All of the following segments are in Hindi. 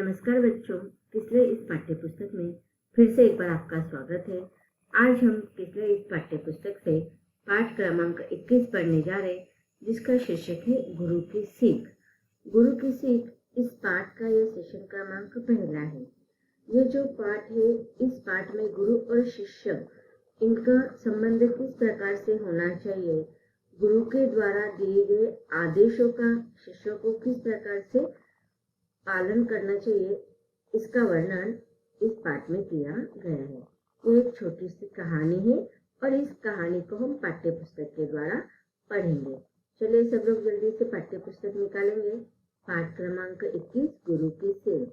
नमस्कार बच्चों, पिछले इस पाठ्य पुस्तक में फिर से एक बार आपका स्वागत है। आज हम पिछले इस पाठ्य पुस्तक से पाठ क्रमांक 21 पढ़ने जा रहे, जिसका शीर्षक है गुरु की सीख। गुरु की सीख इस पाठ का यह सेशन क्रमांक पहला है। ये जो पाठ है, इस पाठ में गुरु और शिष्य इनका संबंध किस प्रकार से होना चाहिए, गुरु के द्वारा दिए गए आदेशों का शिष्यों को किस प्रकार से पालन करना चाहिए, इसका वर्णन इस पाठ में किया गया है। ये एक छोटी सी कहानी है और इस कहानी को हम पाठ्य पुस्तक के द्वारा पढ़ेंगे। चलिए सब लोग जल्दी से पाठ्य पुस्तक निकालेंगे। पाठ क्रमांक 21 गुरु की सीख।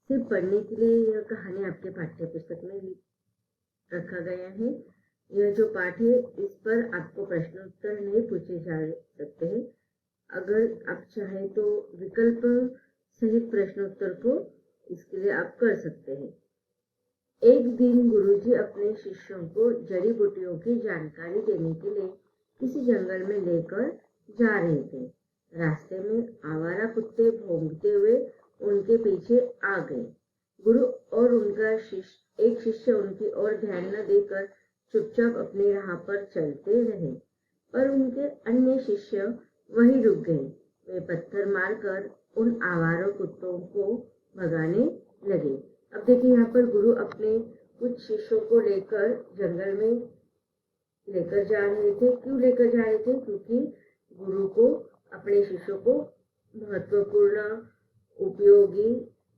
सिर्फ पढ़ने के लिए यह कहानी आपके पाठ्य पुस्तक में रखा गया है। यह जो पाठ है, इस पर आपको प्रश्न उत्तर नहीं पूछे जा सकते हैं। अगर आप चाहें तो विकल्प सहित प्रश्नोत्तर को इसके लिए आप कर सकते हैं। एक दिन गुरुजी अपने शिष्यों को जड़ी बूटियों की जानकारी देने के लिए किसी जंगल में लेकर जा रहे थे। रास्ते में आवारा कुत्ते भौंकते हुए उनके पीछे आ गए। गुरु और उनका एक शिष्य उनकी ओर ध्यान न देकर चुपचाप अपनी राह पर चलते रहे, पर उनके अन्य शिष्य वहीं रुक गए। वे पत्थर मारकर उन आवारा कुत्तों को भगाने लगे। अब देखिए, यहाँ पर गुरु अपने कुछ शिष्यों को लेकर जंगल में लेकर जा रहे थे। क्यों लेकर जा रहे थे? क्योंकि गुरु को अपने शिष्यों को महत्वपूर्ण उपयोगी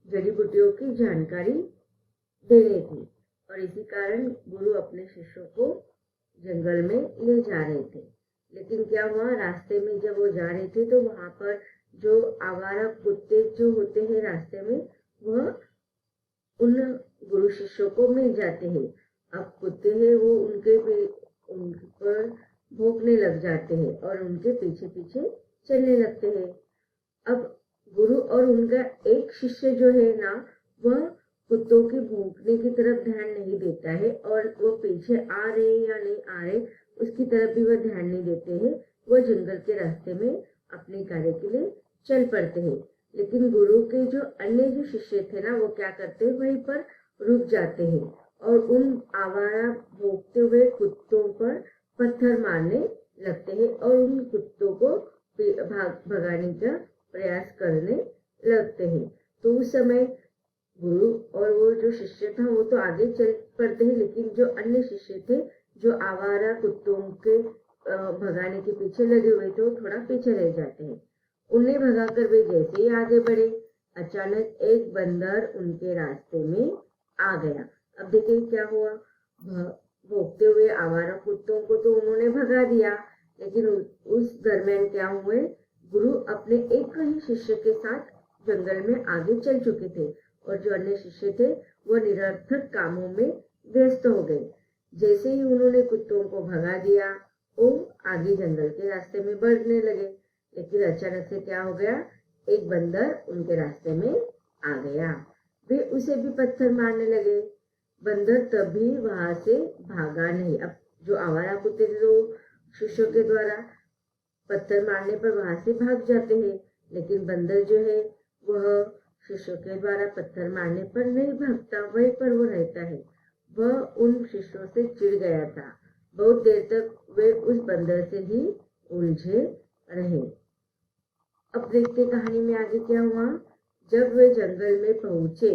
जड़ी बूटियों की जानकारी देनी थी, और इसी कारण गुरु अपने शिष्यों को जंगल में ले जा रहे थे। लेकिन क्या हुआ, रास्ते में जब वो जा रहे थे तो वहां पर जो आवारा कुत्ते जो होते हैं रास्ते में, वह उन गुरु शिष्यों को मिल जाते हैं। अब कुत्ते हैं वो उन पर भौंकने लग जाते हैं और उनके पीछे पीछे चलने लगते हैं। अब गुरु और उनका एक शिष्य जो है ना, वह कुत्तों के भौंकने की तरफ ध्यान नहीं देता है, और वो पीछे आ रहे या नहीं आ रहे उसकी तरफ भी वह ध्यान नहीं देते हैं। वह जंगल के रास्ते में अपने कार्य के लिए चल पड़ते हैं। लेकिन गुरु के जो अन्य जो शिष्य थे ना, वो क्या करते हैं, वहीं पर रुक जाते हैं और उन आवारा भौंकते हुए कुत्तों पर पत्थर मारने लगते हैं और उन कुत्तों को भगाने का प्रयास करने लगते हैं। तो उस समय गुरु और वो जो शिष्य था वो तो आगे चल पड़ते हैं, लेकिन जो अन्य शिष्य थे जो आवारा कुत्तों के भगाने के पीछे लगे हुए थे, वो थोड़ा पीछे रह जाते हैं। उन्हें भगाकर वे जैसे ही आगे बढ़े, अचानक एक बंदर उनके रास्ते में आ गया। अब देखिए क्या हुआ, भौंकते हुए आवारा कुत्तों को तो उन्होंने भगा दिया, लेकिन उस दरमियान क्या हुए, गुरु अपने एक ही शिष्य के साथ जंगल में आगे चल चुके थे और जो अन्य शिष्य थे वो निरर्थक कामों में व्यस्त हो गए। जैसे ही उन्होंने कुत्तों को भगा दिया, वो आगे जंगल के रास्ते में बढ़ने लगे। लेकिन अचानक से क्या हो गया, एक बंदर उनके रास्ते में आ गया। वे उसे भी पत्थर मारने लगे। बंदर तभी वहां से भागा नहीं। अब जो आवारा कुत्ते थे वो शिष्यों के द्वारा पत्थर मारने पर वहां से भाग जाते हैं, लेकिन बंदर जो है वह शिष्यों के द्वारा पत्थर मारने पर नहीं भागता, वहीं पर वो रहता है। वह उन शिष्यों से चिढ़ गया था। बहुत देर तक वे उस बंदर से ही उलझे रहे। अब देखते कहानी में आगे क्या हुआ। जब वे जंगल में पहुंचे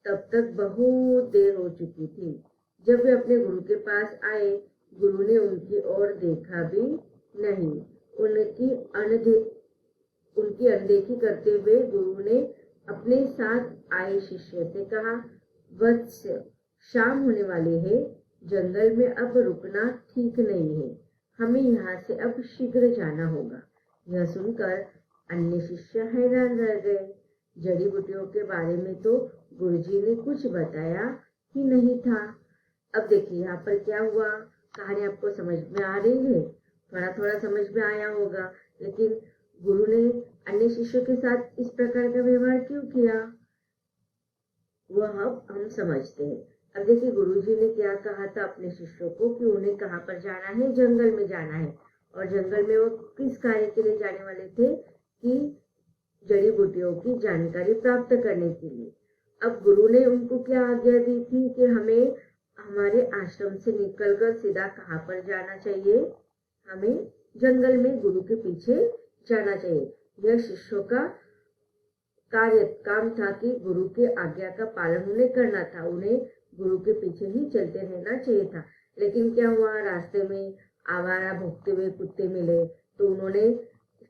तब तक बहुत देर हो चुकी थी। जब वे अपने गुरु के पास आए, गुरु ने उनकी ओर देखा भी नहीं। उनकी अनदेखी करते हुए गुरु ने अपने साथ आए शिष्य से कहा, वत्स, शाम होने वाली है, जंगल में अब रुकना ठीक नहीं है, हमें यहाँ से अब शीघ्र जाना होगा। यह सुनकर अन्य शिष्य हैरान रह गए। जड़ी बूटियों के बारे में तो गुरुजी ने कुछ बताया ही नहीं था। अब देखिए यहाँ पर क्या हुआ, कहानी आपको समझ में आ रही है, थोड़ा थोड़ा समझ में आया होगा, लेकिन गुरु ने अन्य शिष्यों के साथ इस प्रकार का व्यवहार क्यों किया, वह अब हम समझते हैं। अब देखिए गुरुजी ने क्या कहा था अपने शिष्यों को कि उन्हें कहाँ पर जाना है, जंगल में जाना है। और जंगल में वो किस कार्य के लिए जाने वाले थे कि जड़ी बूटियों की जानकारी प्राप्त करने के लिए। अब गुरु ने उनको क्या आज्ञा दी थी कि हमें हमारे आश्रम से निकलकर सीधा कहाँ पर जाना चाहिए? हमें जंगल में गुरु के पीछे जाना चाहिए। यह शिष्यों का काम था कि गुरु के आज्ञा का पालन उन्हें करना था, उन्हें गुरु के पीछे ही चलते रहना चाहिए था। लेकिन क्या हुआ, रास्ते में आवारा भोगते हुए कुत्ते मिले तो उन्होंने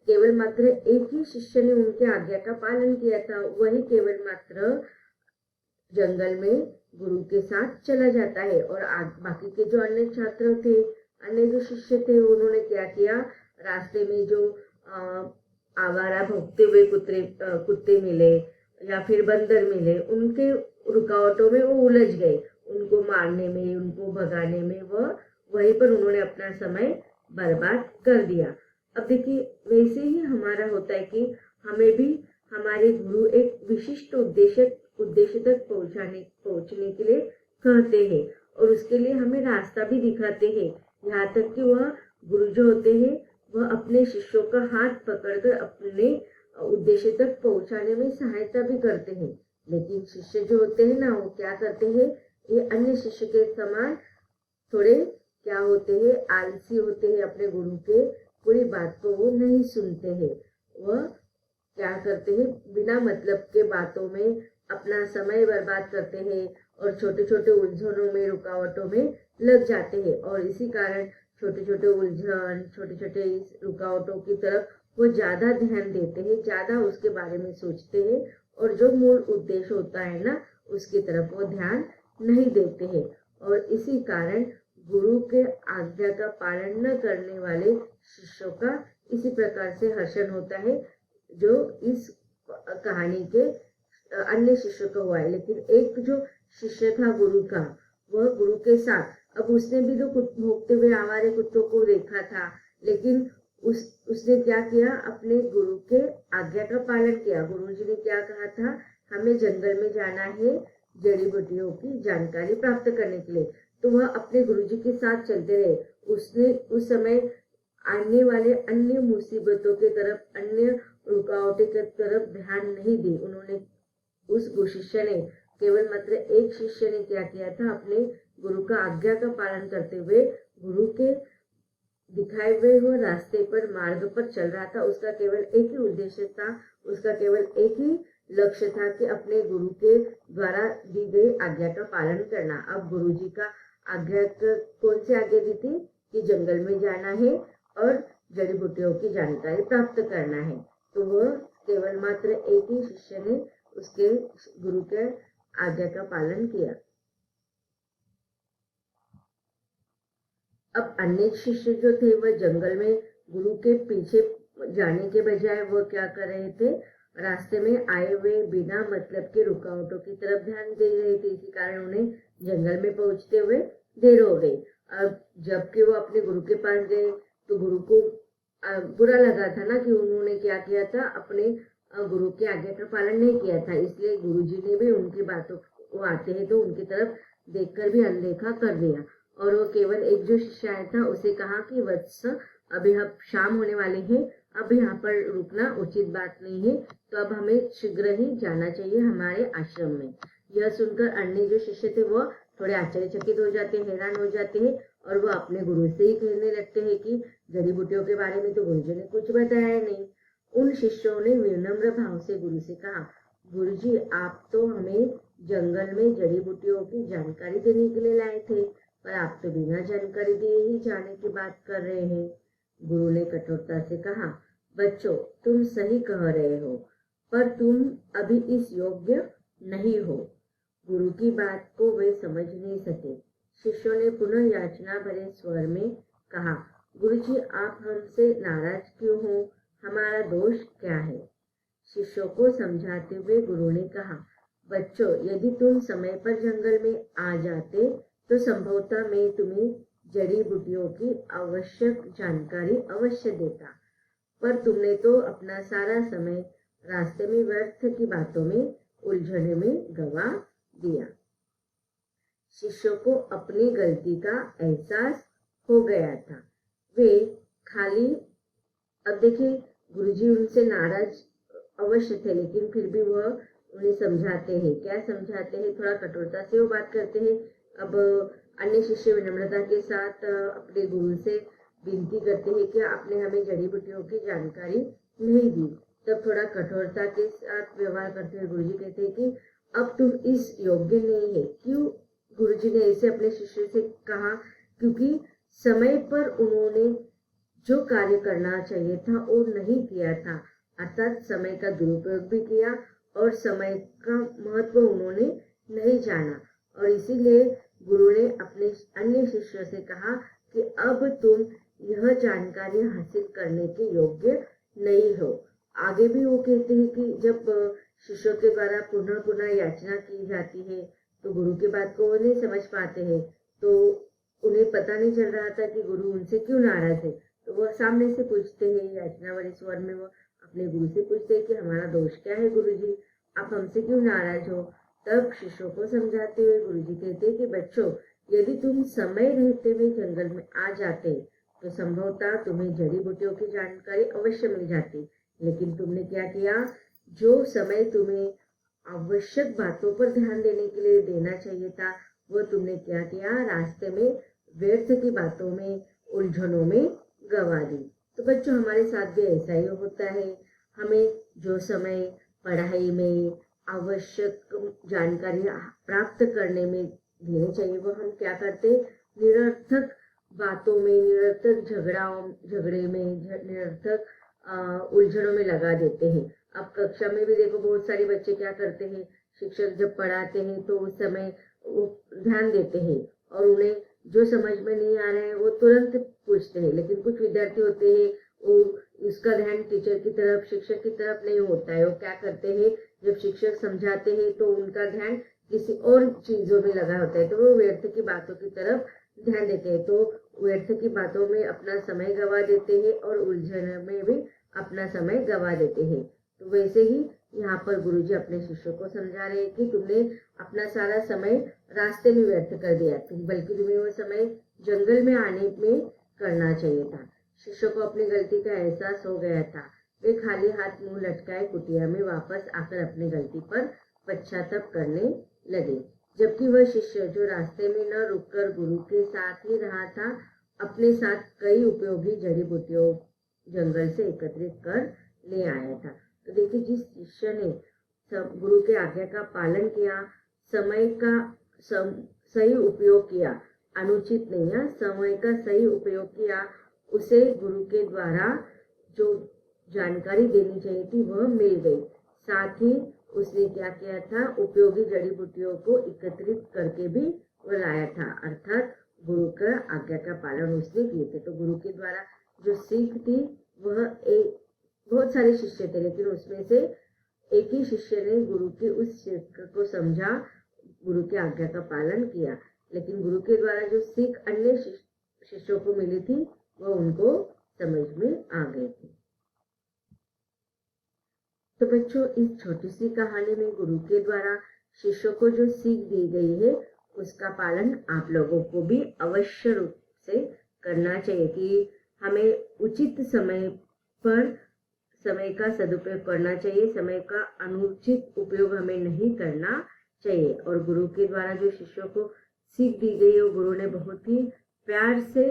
केवल मात्र एक ही शिष्य ने उनके आज्ञा का पालन किया था, वही केवल मात्र जंगल में गुरु के साथ चला जाता है। और बाकी के जो अन्य छात्र थे, अन्य जो शिष्य थे, उन्होंने क्या किया, रास्ते में जो आवारा भोगते हुए कुत्ते मिले या फिर बंदर मिले, उनके रुकावटों में वो उलझ गए, उनको मारने में, उनको भगाने में, वहीं पर उन्होंने अपना समय बर्बाद कर दिया। अब देखिए, वैसे ही हमारा होता है कि हमें भी हमारे गुरु एक विशिष्ट उद्देश्य तक पहुंचने के लिए कहते हैं और उसके लिए हमें रास्ता भी दिखाते हैं। यहाँ तक कि वह गुरु जो होते हैं वह अपने शिष्यों का हाथ पकड़कर अपने उद्देश्य तक पहुंचाने में सहायता भी करते हैं। लेकिन शिष्य जो होते हैं ना, वो क्या करते हैं, ये अन्य शिष्य के समान थोड़े क्या होते हैं, आलसी होते हैं। अपने गुरु के पूरी बात को वो नहीं सुनते हैं। वह क्या करते हैं, बिना मतलब के बातों में अपना समय बर्बाद करते हैं और छोटे छोटे उलझनों में, रुकावटों में लग जाते हैं। और इसी कारण छोटे छोटे उलझन, छोटे छोटे इस रुकावटों की तरफ वो ज्यादा ध्यान देते हैं, ज्यादा उसके बारे में सोचते हैं और जो मूल उद्देश्य होता है ना, उसकी तरफ वो ध्यान नहीं देते हैं। और इसी कारण गुरु के आज्ञा का पालन न करने वाले शिष्यों का इसी प्रकार से हर्षण होता है, जो इस कहानी के अन्य शिष्यों का हुआ है। लेकिन एक जो शिष्य था गुरु का, वह गुरु के साथ, अब उसने भी तो भोगते हुए आवारे कुत्तों को देखा था, लेकिन उसने क्या किया, अपने गुरु के आज्ञा का पालन किया। गुरु जी ने क्या कहा था, हमें जंगल में जाना है जड़ी बूटियों की जानकारी प्राप्त करने के लिए, तो वह अपने गुरु जी के साथ चलते रहे। उसने उस समय आने वाले अन्य मुसीबतों के तरफ, अन्य रुकावटों की तरफ ध्यान नहीं दी। उन्होंने उस शिष्य ने, केवल मात्र एक शिष्य ने क्या किया था, अपने गुरु का आज्ञा का पालन करते हुए गुरु के दिखाए हुए वो रास्ते पर, मार्ग पर चल रहा था। उसका केवल एक ही उद्देश्य था, उसका केवल एक ही लक्ष्य था कि अपने गुरु के द्वारा दी गई आज्ञा का पालन करना। अब गुरु जी का आज्ञा कौन सी आज्ञा दी थी कि जंगल में जाना है और जड़ी बूटियों की जानकारी प्राप्त करना है। तो वह केवल मात्र एक ही शिष्य ने उसके गुरु के आज्ञा का पालन किया। अब अन्य शिष्य जो थे वह जंगल में गुरु के पीछे जाने के बजाय वह क्या कर रहे थे, रास्ते में आए हुए बिना मतलब के रुकावटों की तरफ ध्यान दे रहे थे। इसी कारण उन्हें जंगल में पहुंचते हुए देर हो गई। अब जबकि वो अपने गुरु के पास गए तो गुरु को बुरा लगा था ना कि उन्होंने क्या किया था, अपने गुरु के आज्ञा का पालन नहीं किया था। इसलिए गुरु जी ने भी उनकी बातों को आते हैं तो उनकी तरफ देखकर भी अनदेखा कर दिया। और वो केवल एक जो शिष्य आया था उसे कहा कि वत्स, अभी अब शाम होने वाली है, अब यहाँ पर रुकना उचित बात नहीं है, तो अब हमें शीघ्र ही जाना चाहिए हमारे आश्रम में। यह सुनकर अन्य जो शिष्य थे वो थोड़े आश्चर्यचकित हो जाते हैं, हैरान हो जाते हैं और वो अपने गुरु से ही कहने लगते हैं कि जड़ी बूटियों के बारे में तो गुरु जी ने कुछ बताया नहीं। उन शिष्यों ने विनम्र भाव से गुरु से कहा, गुरु जी, आप तो हमें जंगल में जड़ी बूटियों की जानकारी देने के लिए लाए थे, पर आप तो बिना जानकारी दिए ही जाने की बात कर रहे हैं। गुरु ने कठोरता से कहा, बच्चों, तुम सही कह रहे हो, पर तुम अभी इस योग्य नहीं हो। गुरु की बात को वे समझ नहीं सके। शिष्यों ने पुनः याचना भरे स्वर में कहा, गुरु जी, आप हमसे नाराज क्यों हो? हमारा दोष क्या है? शिष्यों को समझाते हुए गुरु ने कहा, बच्चों, यदि तुम समय पर जंगल में आ जाते तो संभवतः मैं तुम्हें जड़ी बूटियों की आवश्यक जानकारी अवश्य देता, पर तुमने तो अपना सारा समय रास्ते में व्यर्थ की बातों में उलझने में गवा दिया। शिष्यों को अपनी गलती का एहसास हो गया था। वे खाली, अब देखिए, गुरुजी उनसे नाराज अवश्य थे, लेकिन फिर भी वह उन्हें समझाते हैं। क्या समझाते हैं? थोड़ा कठोरता से वो बात करते हैं। अब अन्य शिष्य विनम्रता के साथ अपने गुरु से विनती करते हैं कि आपने हमें जड़ी बूटियों की जानकारी नहीं दी। तब थोड़ा कठोरता के साथ व्यवहार करते हुए गुरुजी कहते हैं कि अब तुम इस योग्य नहीं है। क्यों गुरुजी ने ऐसे अपने शिष्य से कहा? क्योंकि समय पर उन्होंने जो कार्य करना चाहिए था वो नहीं किया था, अर्थात समय का दुरुपयोग भी किया और समय का महत्व उन्होंने नहीं जाना। और इसीलिए गुरु ने अपने अन्य शिष्यों से कहा कि अब तुम यह जानकारी हासिल करने के योग्य नहीं हो। आगे भी वो कहते हैं कि जब शिष्यों के द्वारा पुनः पुनः याचना की जाती है तो गुरु की बात को वो नहीं समझ पाते हैं, तो उन्हें पता नहीं चल रहा था कि गुरु उनसे क्यों नाराज है। तो वो सामने से पूछते हैं, याचना वाले स्वर में वो अपने गुरु से पूछते हैं कि हमारा दोष क्या है गुरुजी, आप हमसे क्यों नाराज हो। तब शिष्यों को समझाते हुए गुरुजी कहते हैं कि बच्चों, यदि तुम समय रहते हुए जंगल में आ जाते तो संभवतः तुम्हें जड़ी बूटियों की जानकारी अवश्य मिल जाती, लेकिन तुमने क्या किया? जो समय तुम्हें आवश्यक बातों पर ध्यान देने के लिए देना चाहिए था, वो तुमने क्या किया? रास्ते में व्यर्थ की बातों में, उलझनों में गवा दी। तो बच्चों, हमारे साथ भी ऐसा ही होता है। हमें जो समय पढ़ाई में आवश्यक जानकारी प्राप्त करने में देने चाहिए, वो हम क्या करते? निरर्थक बातों में, निरर्थक झगड़े में, निरर्थक उलझनों में लगा देते हैं। अब कक्षा में भी देखो, बहुत सारे बच्चे क्या करते हैं, शिक्षक जब पढ़ाते हैं तो उस समय वो ध्यान देते हैं और उन्हें जो समझ में नहीं आ रहा है वो तुरंत पूछते हैं। लेकिन कुछ विद्यार्थी होते हैं वो उसका ध्यान टीचर की तरफ, शिक्षक की तरफ नहीं होता है। वो क्या करते हैं, जब शिक्षक समझाते हैं तो उनका ध्यान किसी और चीजों में लगा होता है, तो वो व्यर्थ की बातों की तरफ ध्यान देते हैं, तो व्यर्थ की बातों में अपना समय गवा देते हैं और उलझन में भी अपना समय गवा देते हैं। तो वैसे ही यहाँ पर गुरुजी अपने शिष्यों को समझा रहे हैं कि तुमने अपना सारा समय रास्ते में व्यर्थ कर दिया, बल्कि तुम्हें वो समय जंगल में आने में करना चाहिए था। शिष्यों को अपनी गलती का एहसास हो गया था। वे खाली हाथ मुंह लटकाए कुटिया में वापस आकर अपनी गलती पर पश्चाताप करने लगे, जबकि वह शिष्य जो रास्ते में न रुककर गुरु के साथ ही रहा था, अपने साथ कई उपयोगी जड़ी बूटियों जंगल से एकत्रित कर ले आया था। तो देखिए, जिस शिष्य ने गुरु के आज्ञा का पालन किया, समय का सही उपयोग किया, अनुचित नहीं है, समय का सही उपयोग किया, उसे गुरु के द्वारा जो जानकारी देनी चाहिए थी वह मिल गई। साथ ही उसने क्या किया था, उपयोगी जड़ी बूटियों को एकत्रित करके भी वो लाया था, अर्थात गुरु का आज्ञा का पालन उसने किए थे। तो गुरु के द्वारा जो सीख थी वह बहुत सारे शिष्य थे, लेकिन उसमें से एक ही शिष्य ने गुरु के उस शिक्षा को समझा, गुरु की आज्ञा का पालन किया, लेकिन गुरु के द्वारा जो सीख अन्य शिष्यों को मिली थी वह उनको समझ में आ गई थी। तो बच्चों, इस छोटी सी कहानी में गुरु के द्वारा शिष्यों को जो सीख दी गई है उसका पालन आप लोगों को भी अवश्य रूप से करना चाहिए कि हमें उचित समय पर समय का सदुपयोग करना चाहिए, समय का अनुचित उपयोग हमें नहीं करना चाहिए। और गुरु के द्वारा जो शिष्यों को सीख दी गई है वो गुरु ने बहुत ही प्यार से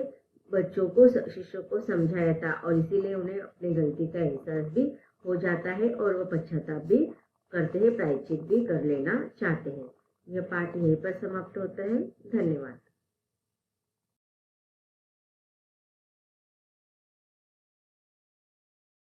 बच्चों को, शिष्यों को समझाया था, और इसीलिए उन्हें अपनी गलती का एहसास भी हो जाता है और वो पश्चाताप भी करते हैं, प्रायश्चित भी कर लेना चाहते हैं। यह पाठ यहीं पर समाप्त होता है। धन्यवाद।